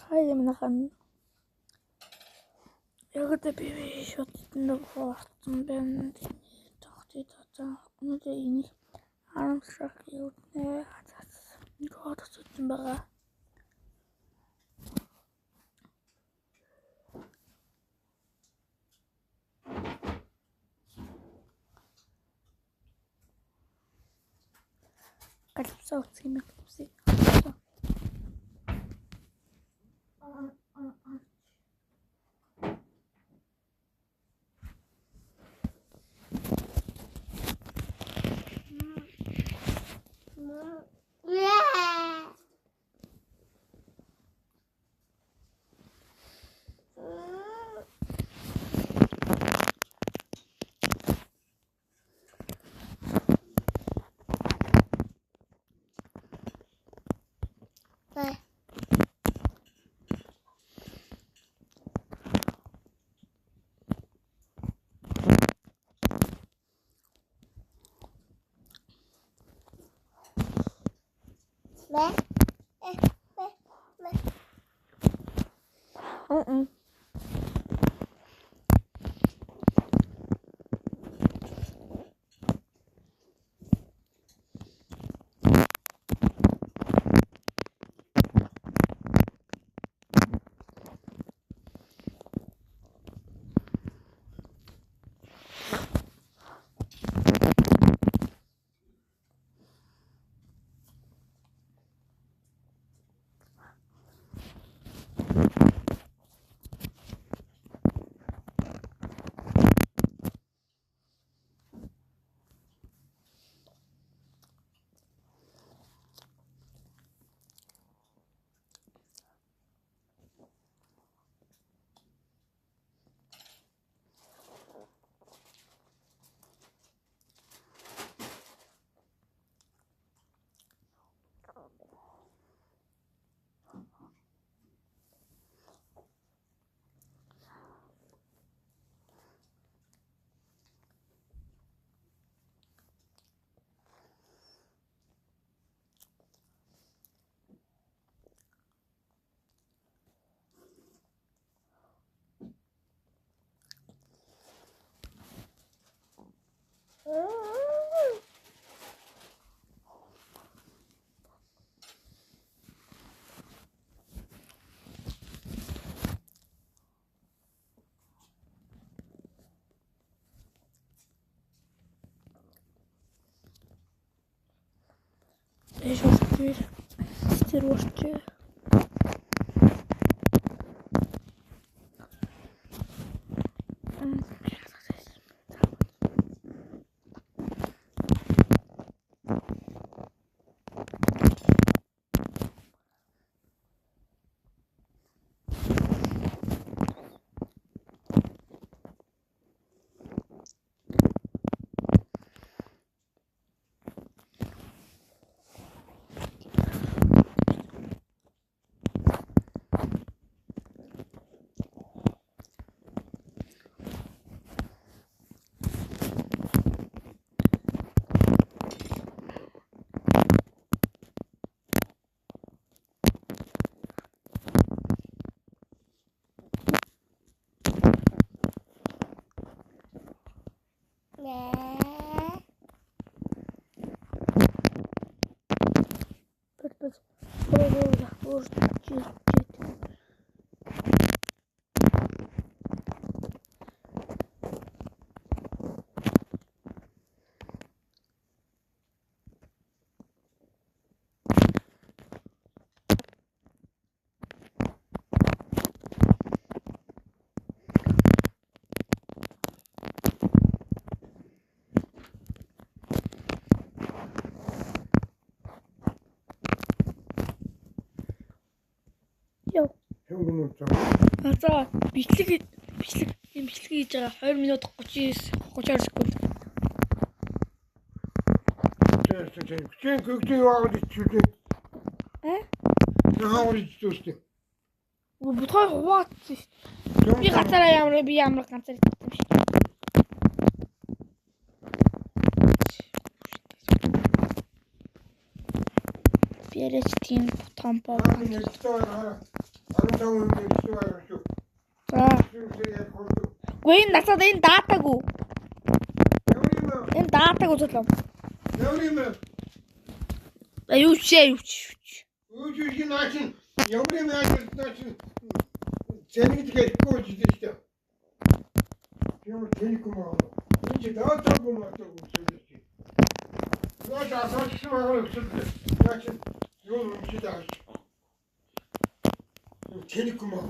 Хай юмнахан. Яг тэ би шотны хурцсан байна. Тогтъё таа. Өнөөдөр энийг харамсах юу нэ хацаас. Нэг хурцсан байгаа. Галбсаа үсгий мэт. Стервошки. За бичлэг хийж байгаа 20 минут 32 секунд. Чин көгдөй яваад ичүүлээ. Яагаад ичүүлээ? Бутгай хуваат. Би газараа ямар ганцаар ирсэн биш. Переч тийм том поо. 15 минут шүү. За. Гүй энэ насаад энэ даатаагүй. Энэ даатаагүй зөвлөм. Юу ч. Үгүй начин яврын начин зэнийг тэгэхгүй дээ. Ямар тэлеком аа. Энд даатаа бомбатай үгүй. Яаж асуусан байгаа вэ? Начин юу юм чи даа. Телеком аа.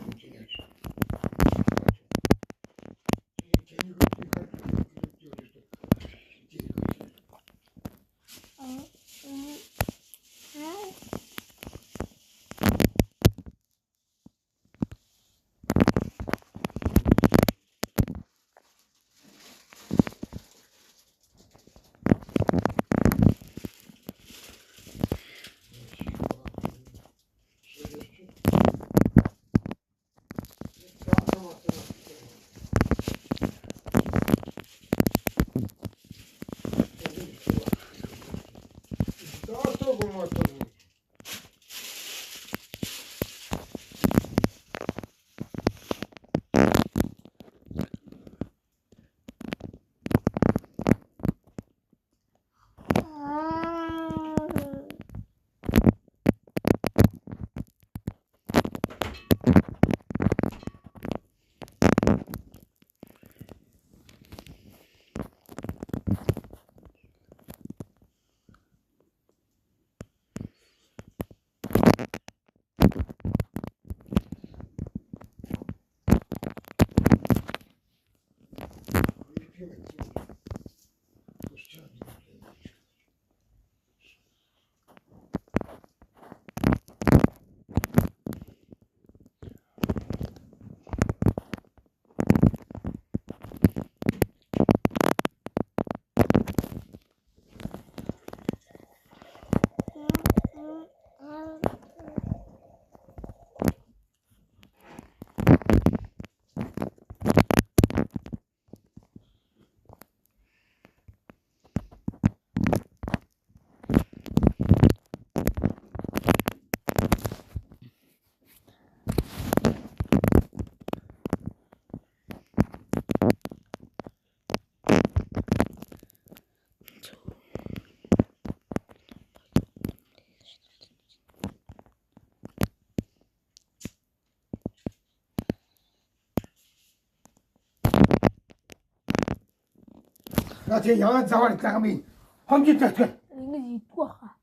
나 지금 영화 자원 있다가면 험지 떴어. Ингэж идгүй баха.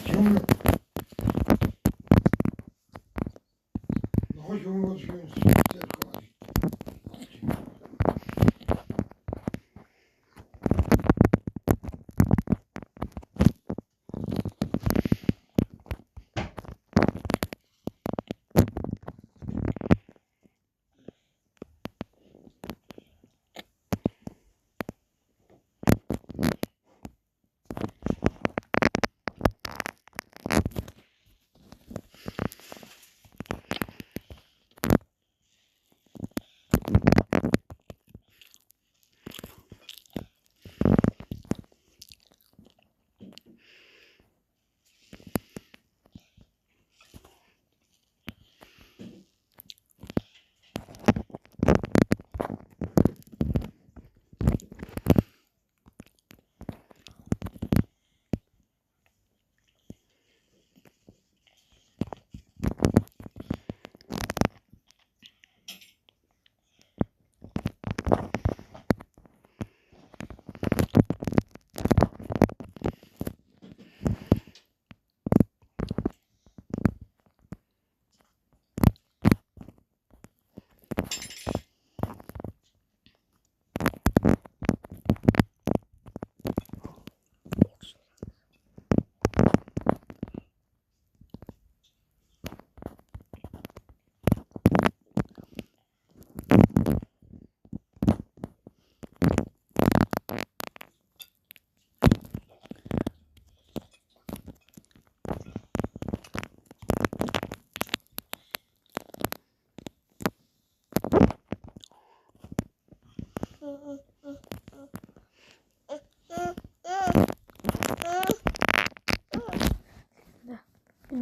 지금 너무 좋은 거 지금 될것 같아.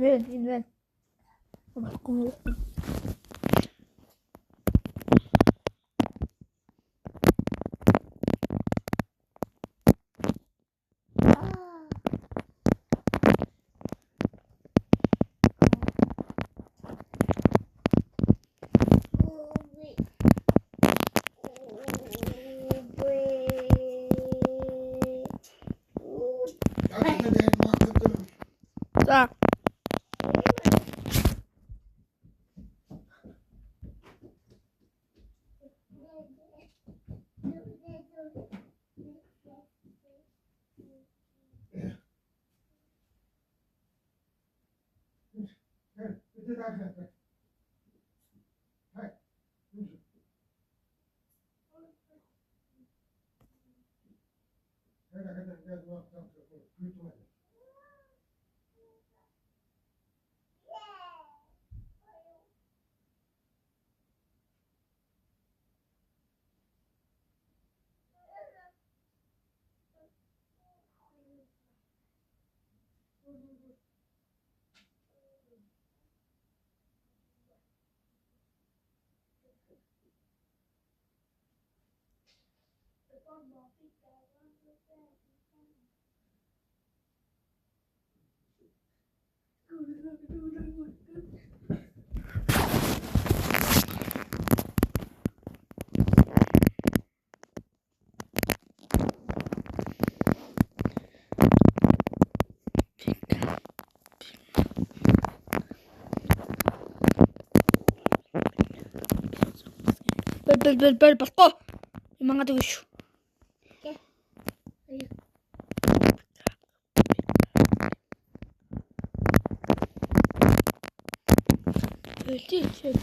энэ. Балкон. За. Бэл болохгүй. Манга дэгш.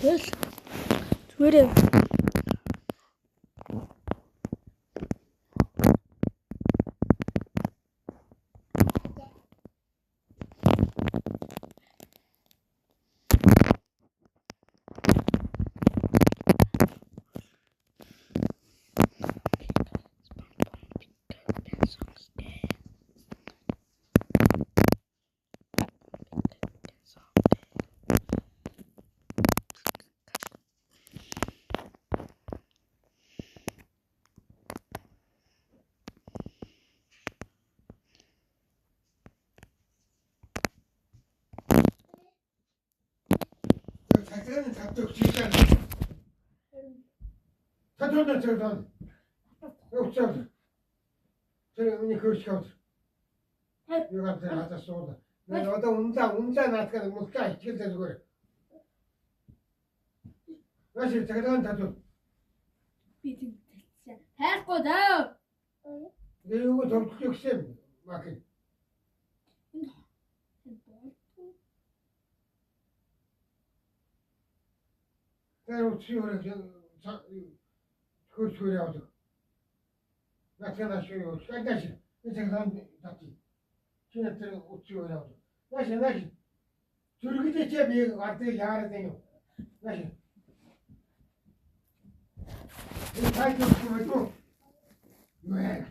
Бэл. Зүгээр. Цагааны тавдаг чигээр. Татвар зэрэг. Өчигдөр. Тэр миний хөөсгөөд. Юу гэдэг хатаа суула. Нэг одоо унлаа наадгаар мулчаа хичээлээ зүгээр. Яаж цагааны татвар. Би тэгсэн. Хайхгүй даа. Юу төвлөх гэсэн макин. Тэр үчигээр хөөсгөө явдаг. Наадгаар шүү. Скайдаш. Би цагааны татвар. Чиний тэр үчигээр явдаг. Нааш. Зүрхтэй чи би гардыг яарад юм. Нааш. Энэ тайд нь юу вэ?